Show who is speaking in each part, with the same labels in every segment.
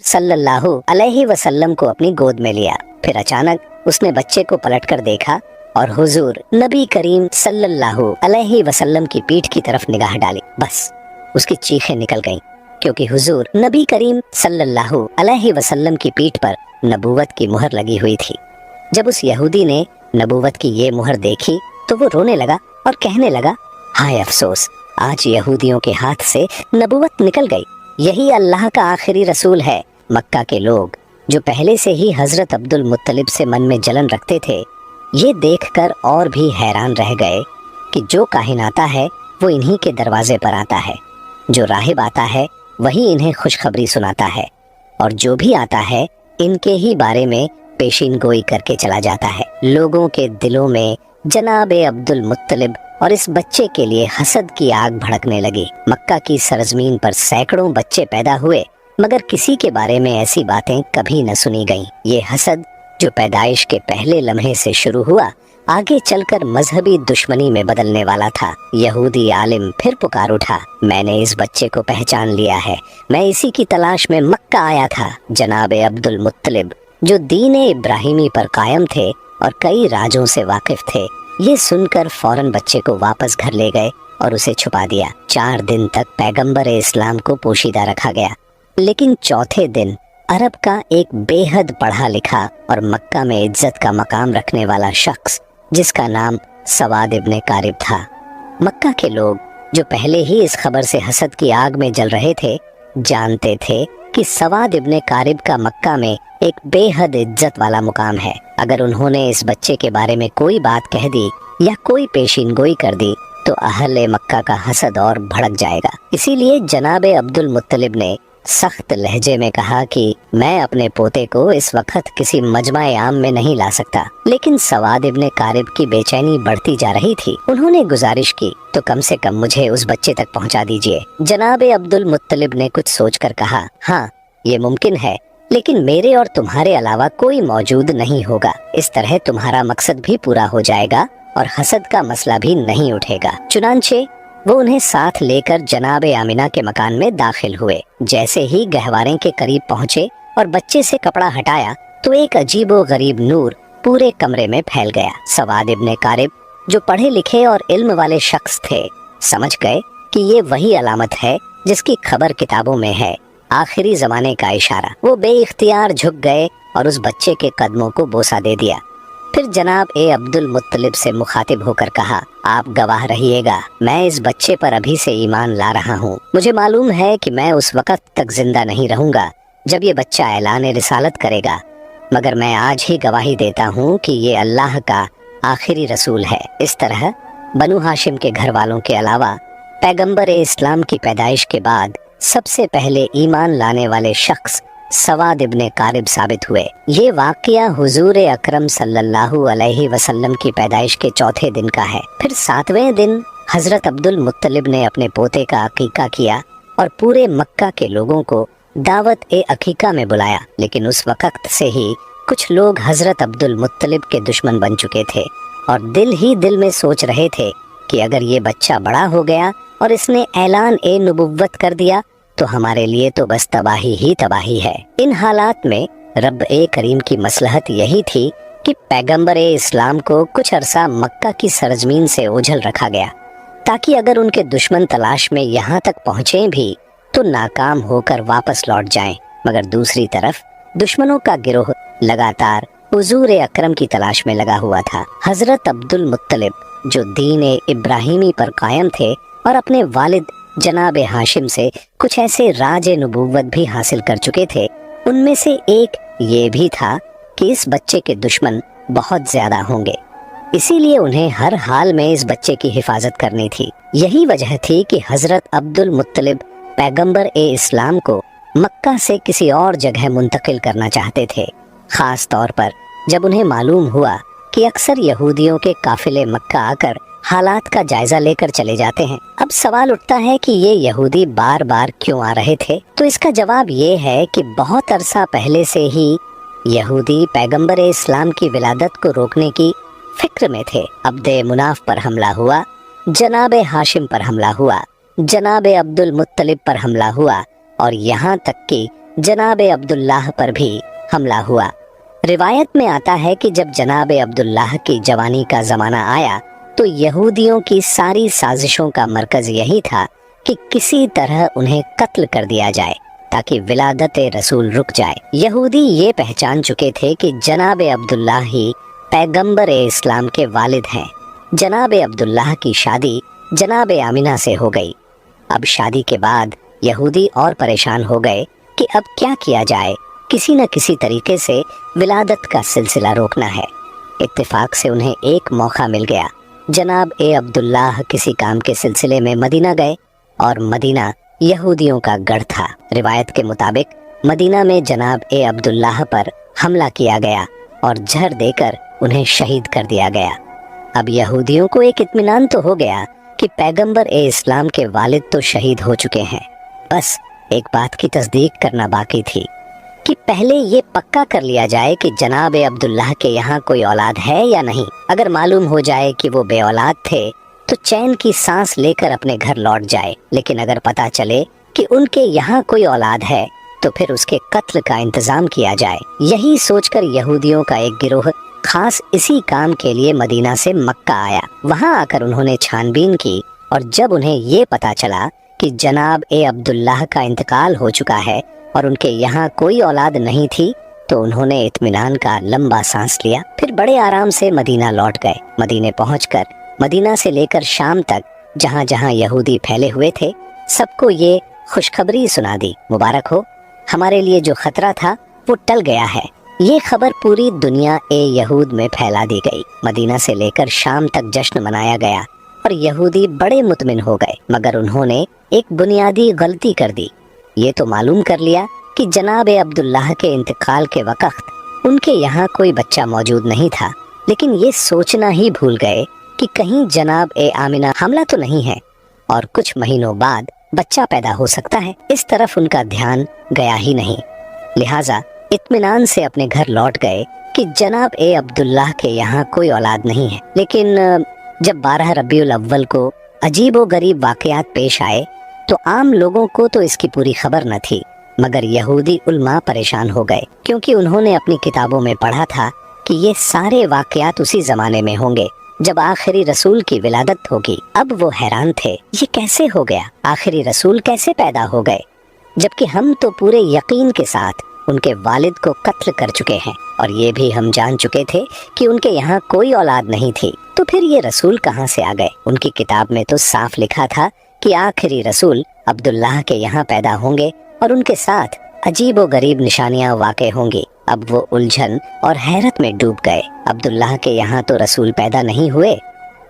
Speaker 1: सल्लल्लाहु अलैहि वसल्लम को अपनी गोद में लिया। फिर अचानक उसने बच्चे को पलटकर देखा और हुजूर नबी करीम सल्लल्लाहु अलैहि वसल्लम की पीठ की तरफ निगाह डाली। बस उसकी चीखें निकल गईं, क्योंकि हुजूर नबी करीम सल्लल्लाहु अलैहि वसल्लम की पीठ पर नबूवत की मुहर लगी हुई थी। जब उस यहूदी ने नबूवत की ये मुहर देखी तो वो रोने लगा और कहने लगा, हाय अफसोस, आज यहूदियों के हाथ से नबूवत निकल गई। यही अल्लाह का आखिरी रसूल है। मक्का के लोग जो पहले से ही हजरत अब्दुल मुत्तलिब से मन में जलन रखते थे, ये देखकर और भी हैरान रह गए कि जो काहिन आता है वो इन्हीं के दरवाजे पर आता है, जो राहिब आता है वही इन्हें खुशखबरी सुनाता है, और जो भी आता है इनके ही बारे में पेशीन गोई करके चला जाता है। लोगों के दिलों में जनाबे अब्दुल मुत्तलिब और इस बच्चे के लिए हसद की आग भड़कने लगी। मक्का की सरजमीन पर सैकड़ों बच्चे पैदा हुए, मगर किसी के बारे में ऐसी बातें कभी न सुनी गईं। ये हसद जो पैदाइश के पहले लम्हे से शुरू हुआ, आगे चलकर मजहबी दुश्मनी में बदलने वाला था। यहूदी आलिम फिर पुकार उठा, मैंने इस बच्चे को पहचान लिया है, मैं इसी की तलाश में मक्का आया था। जनाबे अब्दुल मुत्तलिब जो दीन इब्राहिमी पर कायम थे और कई राजों से वाकिफ थे, ये सुनकर फौरन बच्चे को वापस घर ले गए और उसे छुपा दिया। 4 दिन तक पैगंबर इस्लाम को पोशीदा रखा गया, लेकिन चौथे दिन अरब का एक बेहद पढ़ा लिखा और मक्का में इज्जत का मकाम रखने वाला शख्स, जिसका नाम सवाद इब्ने कारिब था। मक्का के लोग जो पहले ही इस खबर से हसद की आग में जल रहे थे, जानते थे कि सवाद इब्ने कारिब का मक्का में एक बेहद इज्जत वाला मुकाम है। अगर उन्होंने इस बच्चे के बारे में कोई बात कह दी या कोई पेशीन गोई कर दी तो अहले मक्का का हसद और भड़क जाएगा। इसीलिए जनाबे अब्दुल मुत्तलिब ने सख्त लहजे में कहा कि मैं अपने पोते को इस वक्त किसी मजमा-ए आम में नहीं ला सकता। लेकिन सवाद इब्ने कारिब की बेचैनी बढ़ती जा रही थी। उन्होंने गुजारिश की, तो कम से कम मुझे उस बच्चे तक पहुंचा दीजिए। जनाबे अब्दुल मुत्तलिब ने कुछ सोचकर कहा, हाँ ये मुमकिन है, लेकिन मेरे और तुम्हारे अलावा कोई मौजूद नहीं होगा। इस तरह तुम्हारा मकसद भी पूरा हो जाएगा और हसद का मसला भी नहीं उठेगा। चुनांचे वो उन्हें साथ लेकर जनाबे आमिना के मकान में दाखिल हुए। जैसे ही गहवारे के करीब पहुँचे और बच्चे से कपड़ा हटाया तो एक अजीबो गरीब नूर पूरे कमरे में फैल गया। सवाद इब्ने कारिब जो पढ़े लिखे और इल्म वाले शख्स थे, समझ गए कि ये वही अलामत है जिसकी खबर किताबों में है, आखिरी जमाने का इशारा। वो बेइख्तियार झुक गए और उस बच्चे के कदमों को बोसा दे दिया। फिर जनाब अब्दुल मुत्तलिब से मुखातिब होकर कहा, आप गवाह रहिएगा, मैं इस बच्चे पर अभी से ईमान ला रहा हूँ। मुझे मालूम है कि मैं उस वक्त तक जिंदा नहीं रहूंगा जब ये बच्चा ऐलान रिसालत करेगा, मगर मैं आज ही गवाही देता हूँ कि ये अल्लाह का आखिरी रसूल है। इस तरह बनु हाशिम के घर वालों के अलावा पैगंबर इस्लाम की पैदाइश के बाद सबसे पहले ईमान लाने वाले शख्स सवाद इब्ने कारिब साबित हुए। ये वाक़या हुजूर अकरम सल्लल्लाहु अलैहि वसल्लम की पैदाइश के चौथे दिन का है। फिर 7वें दिन हजरत अब्दुल मुत्तलिब ने अपने पोते का अकीका किया और पूरे मक्का के लोगों को दावत अकीका में बुलाया। लेकिन उस वक्त से ही कुछ लोग हजरत अब्दुल मुत्तलिब के दुश्मन बन चुके थे और दिल ही दिल में सोच रहे थे कि अगर ये बच्चा बड़ा हो गया और इसने ऐलान नबुव्वत कर दिया तो हमारे लिए तो बस तबाही ही तबाही है। इन हालात में रब करीम की मसलहत यही थी कि पैगंबर इस्लाम को कुछ अरसा मक्का की सरजमीन से ओझल रखा गया, ताकि अगर उनके दुश्मन तलाश में यहाँ तक पहुँचे भी तो नाकाम होकर वापस लौट जाएं। मगर दूसरी तरफ दुश्मनों का गिरोह लगातार हुजूर अकरम की तलाश में लगा हुआ था। हजरत अब्दुल मुत्तलिब जो दीन इब्राहिमी पर कायम थे और अपने वालिद जनाबे हाशिम से कुछ ऐसे राज नबूवत भी हासिल कर चुके थे, उनमें से एक ये भी था कि इस बच्चे के दुश्मन बहुत ज्यादा होंगे। इसीलिए उन्हें हर हाल में इस बच्चे की हिफाजत करनी थी। यही वजह थी कि हजरत अब्दुल मुत्तलिब पैगंबर इस्लाम को मक्का से किसी और जगह मुंतकिल करना चाहते थे, खास तौर पर जब उन्हें मालूम हुआ कि अक्सर यहूदियों के काफिले मक्का आकर हालात का जायजा लेकर चले जाते हैं। अब सवाल उठता है कि ये यहूदी बार बार क्यों आ रहे थे? तो इसका जवाब ये है कि बहुत अरसा पहले से ही यहूदी पैगंबर इस्लाम की विलादत को रोकने की फिक्र में थे। अब्दे मुनाफ पर हमला हुआ, जनाबे हाशिम पर हमला हुआ, जनाबे अब्दुल मुत्तलिब पर हमला हुआ और यहाँ तक कि जनाब अब्दुल्लाह पर भी हमला हुआ। रिवायत में आता है कि जब जनाब अब्दुल्लाह की जवानी का ज़माना आया तो यहूदियों की सारी साजिशों का मरकज़ यही था कि किसी तरह उन्हें कत्ल कर दिया जाए ताकि विलादत रसूल रुक जाए। यहूदी ये पहचान चुके थे कि जनाब अब्दुल्लाह ही पैगंबर इस्लाम के वालिद हैं। जनाब अब्दुल्लाह की शादी जनाब आमिना से हो गई। अब शादी के बाद यहूदी और परेशान हो गए कि अब क्या किया जाए, किसी न किसी तरीके से विलादत का सिलसिला रोकना है। इत्तेफाक से उन्हें एक मौका मिल गया। जनाब अब्दुल्लाह किसी काम के सिलसिले में मदीना गए और मदीना यहूदियों का गढ़ था। रिवायत के मुताबिक मदीना में जनाब अब्दुल्लाह पर हमला किया गया और जहर देकर उन्हें शहीद कर दिया गया। अब यहूदियों को एक इत्मीनान तो हो गया कि पैगंबर इस्लाम के वालिद तो शहीद हो चुके हैं। बस एक बात की तस्दीक करना बाकी थी कि पहले ये पक्का कर लिया जाए कि जनाब अब्दुल्लाह के यहाँ कोई औलाद है या नहीं। अगर मालूम हो जाए कि वो बे औलाद थे तो चैन की सांस लेकर अपने घर लौट जाए, लेकिन अगर पता चले कि उनके यहाँ कोई औलाद है तो फिर उसके कत्ल का इंतजाम किया जाए। यही सोचकर यहूदियों का एक गिरोह खास इसी काम के लिए मदीना से मक्का आया। वहां आकर उन्होंने छानबीन की और जब उन्हें ये पता चला कि जनाब अब्दुल्लाह का इंतकाल हो चुका है और उनके यहाँ कोई औलाद नहीं थी तो उन्होंने इत्मीनान का लंबा सांस लिया। फिर बड़े आराम से मदीना लौट गए। मदीने पहुंचकर मदीना से लेकर शाम तक जहाँ जहाँ यहूदी फैले हुए थे सबको ये खुशखबरी सुना दी, मुबारक हो, हमारे लिए जो खतरा था वो टल गया है। ये खबर पूरी दुनिया यहूद में फैला दी गई। मदीना से लेकर शाम तक जश्न मनाया गया और यहूदी बड़े मुतमिन हो गए, मगर उन्होंने एक बुनियादी गलती कर दी। ये तो मालूम कर लिया कि जनाब अब्दुल्लाह के इंतकाल के वक्त उनके यहाँ कोई बच्चा मौजूद नहीं था, लेकिन ये सोचना ही भूल गए कि कहीं जनाब आमिना हमला तो नहीं है और कुछ महीनों बाद बच्चा पैदा हो सकता है। इस तरफ उनका ध्यान गया ही नहीं। लिहाजा इत्मीनान से अपने घर लौट गए कि जनाब अब्दुल्लाह के यहाँ कोई औलाद नहीं है। लेकिन जब 12 रबीउल अव्वल को अजीबो गरीब वाकयात पेश आए तो आम लोगों को तो इसकी पूरी खबर न थी, मगर यहूदी उल्मा परेशान हो गए क्योंकि उन्होंने अपनी किताबों में पढ़ा था कि ये सारे वाकयात उसी जमाने में होंगे जब आखिरी रसूल की विलादत होगी। अब वो हैरान थे, ये कैसे हो गया, आखिरी रसूल कैसे पैदा हो गए, जबकि हम तो पूरे यकीन के साथ उनके वालिद को कत्ल कर चुके हैं और ये भी हम जान चुके थे कि उनके यहाँ कोई औलाद नहीं थी। तो फिर ये रसूल कहाँ से आ गए? उनकी किताब में तो साफ लिखा था कि आखिरी रसूल अब्दुल्लाह के यहाँ पैदा होंगे और उनके साथ अजीबो गरीब निशानियां वाक़े होंगी। अब वो उलझन और हैरत में डूब गए। अब्दुल्लाह के यहाँ तो रसूल पैदा नहीं हुए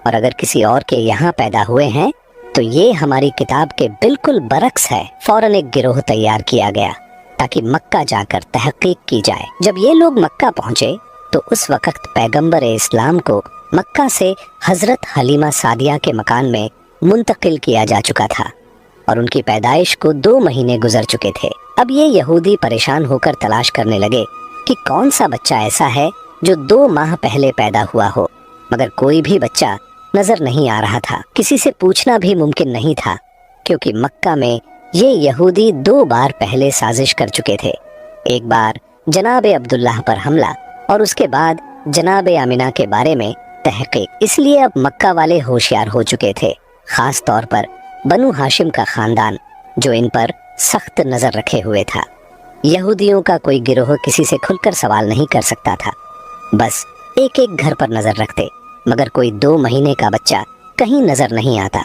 Speaker 1: और अगर किसी और के यहाँ पैदा हुए हैं तो ये हमारी किताब के बिल्कुल बरक्स है। फौरन एक गिरोह तैयार किया गया ताकि मक्का जाकर तहकीक की जाए। जब ये लोग मक्का पहुँचे तो उस वक्त पैगंबर इस्लाम को मक्का से हजरत हलीमा सादिया के मकान में मुंतकिल किया जा चुका था और उनकी पैदाइश को 2 महीने गुजर चुके थे। अब ये यहूदी परेशान होकर तलाश करने लगे कि कौन सा बच्चा ऐसा है जो 2 माह पहले पैदा हुआ हो, मगर कोई भी बच्चा नजर नहीं आ रहा था। किसी से पूछना भी मुमकिन नहीं था क्योंकि मक्का में ये यहूदी 2 बार पहले साजिश कर चुके थे। एक बार जनाब अब्दुल्लाह पर हमला और उसके बाद जनाब आमिना के बारे में तहकीक। इसलिए अब मक्का वाले होशियार हो चुके थे, खास तौर पर बनु हाशिम का खानदान जो इन पर सख्त नजर रखे हुए था। यहूदियों का कोई गिरोह किसी से खुलकर सवाल नहीं कर सकता था, बस एक एक घर पर नजर रखते, मगर कोई 2 महीने का बच्चा कहीं नजर नहीं आता।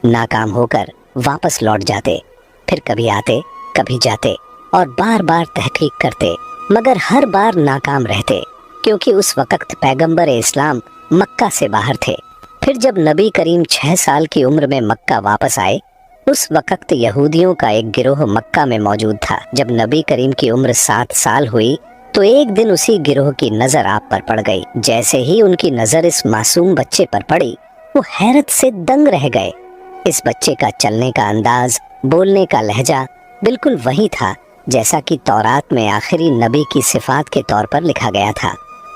Speaker 1: नाकाम होकर वापस लौट जाते, फिर कभी आते कभी जाते और बार बार तहकीक करते, मगर हर बार नाकाम रहते क्योंकि उस वक्त पैगंबर इस्लाम मक्का से बाहर थे। फिर जब नबी करीम 6 साल की उम्र में मक्का वापस आए उस वक्त यहूदियों का एक गिरोह मक्का में मौजूद था। जब नबी करीम की उम्र 7 साल हुई तो एक दिन उसी गिरोह की नजर आप पर पड़ गई। जैसे ही उनकी नजर इस मासूम बच्चे पर पड़ी वो हैरत से दंग रह गए। इस बच्चे का चलने का अंदाज, बोलने का लहजा बिल्कुल वही था जैसा कि तौरात में आखिरी नबी की सिफात के तौर पर लिखा गया था।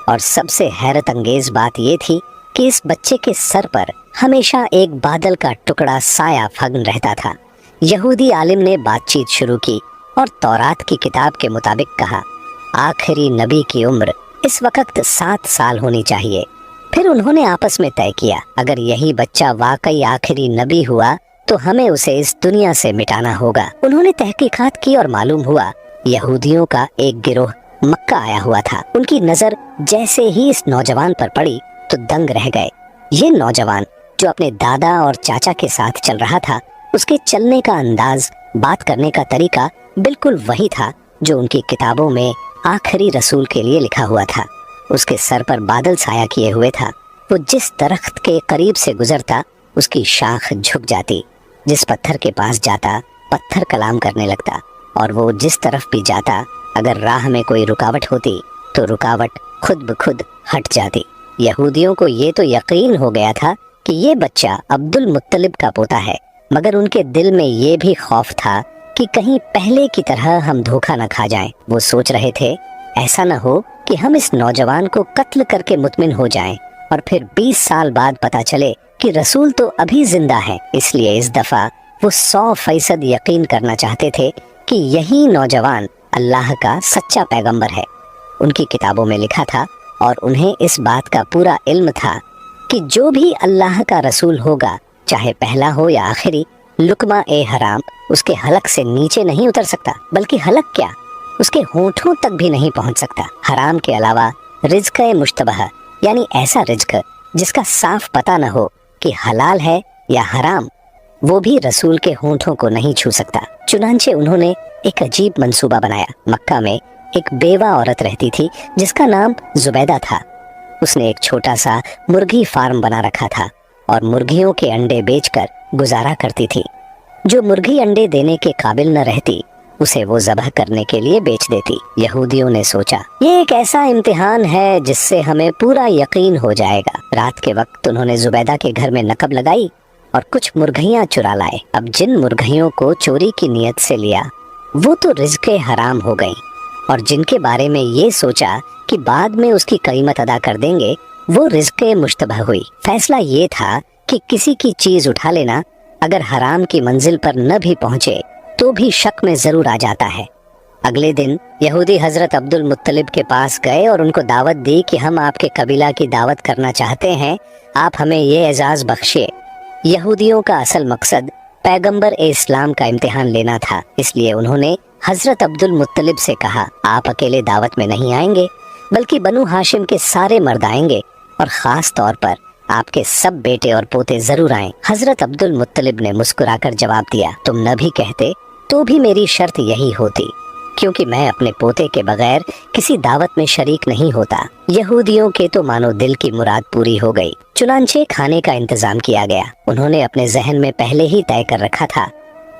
Speaker 1: और सबसे हैरत अंगेज बात ये थी कि इस बच्चे के सर पर हमेशा एक बादल का टुकड़ा साया फग्न रहता था। यहूदी आलिम ने बातचीत शुरू की और तौरात की किताब के मुताबिक कहा, आखिरी नबी की उम्र इस वक्त 7 साल होनी चाहिए। फिर उन्होंने आपस में तय किया, अगर यही बच्चा वाकई आखिरी नबी हुआ तो हमें उसे इस दुनिया से मिटाना होगा। उन्होंने तहकीकात की और मालूम हुआ यहूदियों का एक गिरोह मक्का आया हुआ था। उनकी नजर जैसे ही इस नौजवान पर पड़ी तो दंग रह गए। ये नौजवान जो अपने दादा और चाचा के साथ चल रहा था, उसके चलने का अंदाज, बात करने का तरीका बिल्कुल वही था जो उनकी किताबों में आखिरी रसूल के लिए लिखा हुआ था। उसके सर पर बादल छाया किए हुए था। वो जिस दरख्त के करीब से गुजरता उसकी शाख झुक जाती, जिस पत्थर के पास जाता पत्थर कलाम करने लगता, और वो जिस तरफ भी जाता अगर राह में कोई रुकावट होती तो रुकावट खुद ब खुद हट जाती। यहूदियों को ये तो यकीन हो गया था कि ये बच्चा अब्दुल मुत्तलिब का पोता है, मगर उनके दिल में ये भी खौफ था कि कहीं पहले की तरह हम धोखा न खा जाएं। वो सोच रहे थे ऐसा न हो कि हम इस नौजवान को कत्ल करके मुतमिन हो जाएं और फिर 20 साल बाद पता चले कि रसूल तो अभी जिंदा है। इसलिए इस दफा वो 100% यकीन करना चाहते थे कि यही नौजवान अल्लाह का सच्चा पैगंबर है। उनकी किताबों में लिखा था और उन्हें इस बात का पूरा इल्म था कि जो भी अल्लाह का रसूल होगा, चाहे पहला हो या आखिरी, लुकमा ए हराम उसके हलक से नीचे नहीं उतर सकता, बल्कि हलक क्या, उसके होठों तक भी नहीं पहुंच सकता। हराम के अलावा रिज्क ए मुश्तबह, यानी ऐसा रिज्क जिसका साफ पता न हो कि हलाल है या हराम, वो भी रसूल के होठों को नहीं छू सकता। चुनांचे उन्होंने एक अजीब मंसूबा बनाया। मक्का में एक बेवा औरत रहती थी जिसका नाम जुबैदा था। उसने एक छोटा सा मुर्गी फार्म बना रखा था और मुर्गियों के अंडे बेचकर गुजारा करती थी। जो मुर्गी अंडे देने के काबिल न रहती उसे वो ज़बह करने के लिए बेच देती। यहूदियों ने सोचा ये एक ऐसा इम्तिहान है जिससे हमें पूरा यकीन हो जाएगा। रात के वक्त उन्होंने जुबैदा के घर में नकब लगाई और कुछ मुर्गियाँ चुरा लाए। अब जिन मुर्गियों को चोरी की नीयत से लिया वो तो रिज़्क़े हराम हो गई, और जिनके बारे में ये सोचा कि बाद में उसकी कीमत अदा कर देंगे वो रिज़्क़े मुश्तबह हुई। फैसला ये था कि किसी की चीज उठा लेना अगर हराम की मंजिल पर न भी पहुंचे तो भी शक में जरूर आ जाता है। अगले दिन यहूदी हजरत अब्दुल मुत्तलिब के पास गए और उनको दावत दी कि हम आपके कबीला की दावत करना चाहते हैं, आप हमें ये एजाज बख्शिए। यहूदियों का असल मकसद पैगंबर इस्लाम का इम्तिहान लेना था, इसलिए उन्होंने हजरत अब्दुल मुत्तलिब से कहा, आप अकेले दावत में नहीं आएंगे बल्कि बनु हाशिम के सारे मर्द आएंगे और खास तौर पर आपके सब बेटे और पोते जरूर आएं। हजरत अब्दुल मुत्तलिब ने मुस्कुराकर जवाब दिया, तुम न भी कहते तो भी मेरी शर्त यही होती, क्योंकि मैं अपने पोते के बगैर किसी दावत में शरीक नहीं होता। यहूदियों के तो मानो दिल की मुराद पूरी हो गई। चुनांचे खाने का इंतजाम किया गया। उन्होंने अपने जहन में पहले ही तय कर रखा था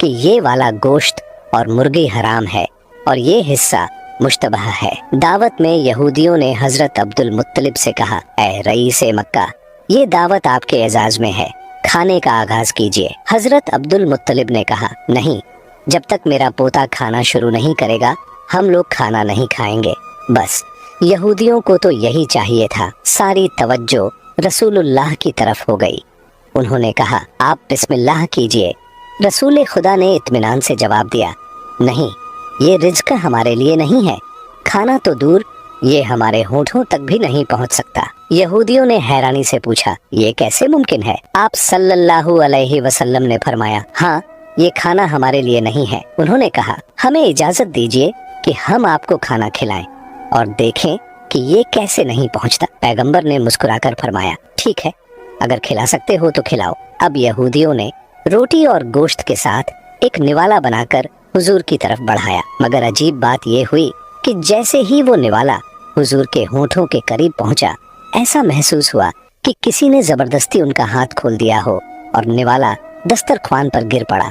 Speaker 1: कि ये वाला गोश्त और मुर्गी हराम है और ये हिस्सा मुश्तबह है। दावत में यहूदियों ने हजरत अब्दुल मुत्तलिब से कहा, ऐ रईसे मक्का, ये दावत आपके एजाज में है, खाने का आगाज कीजिए। हजरत अब्दुल मुत्तलिब ने कहा, नहीं, जब तक मेरा पोता खाना शुरू नहीं करेगा हम लोग खाना नहीं खाएंगे। बस यहूदियों को तो यही चाहिए था। सारी तवज्जो रसूलुल्लाह की तरफ हो गई। उन्होंने कहा, आप बिस्मिल्लाह कीजिए। रसूल खुदा ने इत्मीनान से जवाब दिया, नहीं, ये रिज्क हमारे लिए नहीं है, खाना तो दूर ये हमारे होठों तक भी नहीं पहुंच सकता। यहूदियों ने हैरानी से पूछा, ये कैसे मुमकिन है? आप सल्लल्लाहु अलैहि वसल्लम ने फरमाया, हाँ, ये खाना हमारे लिए नहीं है। उन्होंने कहा, हमें इजाजत दीजिए कि हम आपको खाना खिलाएं और देखें कि ये कैसे नहीं पहुंचता। पैगंबर ने मुस्कुराकर फरमाया, ठीक है, अगर खिला सकते हो तो खिलाओ। अब यहूदियों ने रोटी और गोश्त के साथ एक निवाला बनाकर हुजूर की तरफ बढ़ाया, मगर अजीब बात ये हुई कि जैसे ही वो निवाला हुजूर के होठों के करीब पहुंचा, ऐसा महसूस हुआ कि किसी ने जबरदस्ती उनका हाथ खोल दिया हो और निवाला दस्तरख्वान पर गिर पड़ा।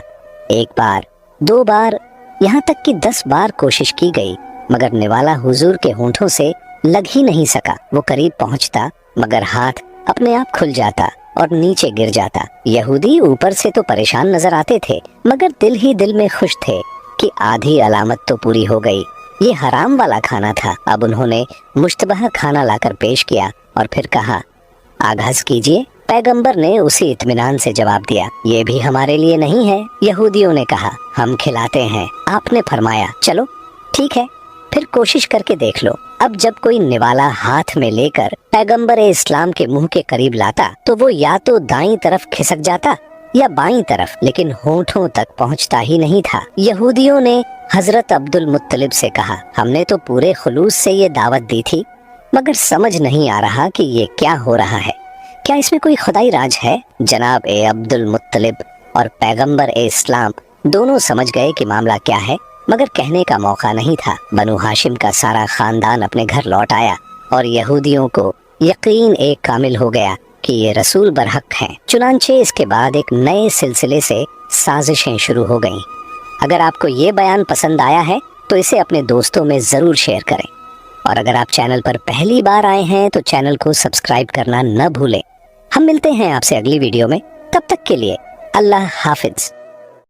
Speaker 1: एक बार, 2 बार, यहाँ तक कि 10 बार कोशिश की गई, मगर निवाला हुजूर के होठों से लग ही नहीं सका। वो करीब पहुंचता मगर हाथ अपने आप खुल जाता और नीचे गिर जाता। यहूदी ऊपर से तो परेशान नजर आते थे, मगर दिल ही दिल में खुश थे कि आधी अलामत तो पूरी हो गई। ये हराम वाला खाना था। अब उन्होंने मुश्तबह खाना लाकर पेश किया और फिर कहा, आगाज कीजिए। पैगंबर ने उसी इत्मीनान से जवाब दिया, ये भी हमारे लिए नहीं है। यहूदियों ने कहा, हम खिलाते हैं। आपने फरमाया, चलो ठीक है, फिर कोशिश करके देख लो। अब जब कोई निवाला हाथ में लेकर पैगंबर इस्लाम के मुंह के करीब लाता तो वो या तो दाईं तरफ खिसक जाता या बाईं तरफ, लेकिन होंठों तक पहुंचता ही नहीं था। यहूदियों ने हजरत अब्दुल मुत्तलिब से कहा, हमने तो पूरे खुलूस से ये दावत दी थी, मगर समझ नहीं आ रहा कि ये क्या हो रहा है। क्या इसमें कोई खुदाई राज है? जनाब ए अब्दुल मुत्तलिब और पैगंबर इस्लाम दोनों समझ गए कि मामला क्या है, मगर कहने का मौका नहीं था। बनु हाशिम का सारा खानदान अपने घर लौट आया और यहूदियों को यकीन एक कामिल हो गया कि ये रसूल बरहक हैं। चुनांचे इसके बाद एक नए सिलसिले से साजिशें शुरू हो गईं। अगर आपको ये बयान पसंद आया है तो इसे अपने दोस्तों में ज़रूर शेयर करें, और अगर आप चैनल पर पहली बार आए हैं तो चैनल को सब्सक्राइब करना न भूलें। हम मिलते हैं आपसे अगली वीडियो में, तब तक के लिए अल्लाह हाफिज।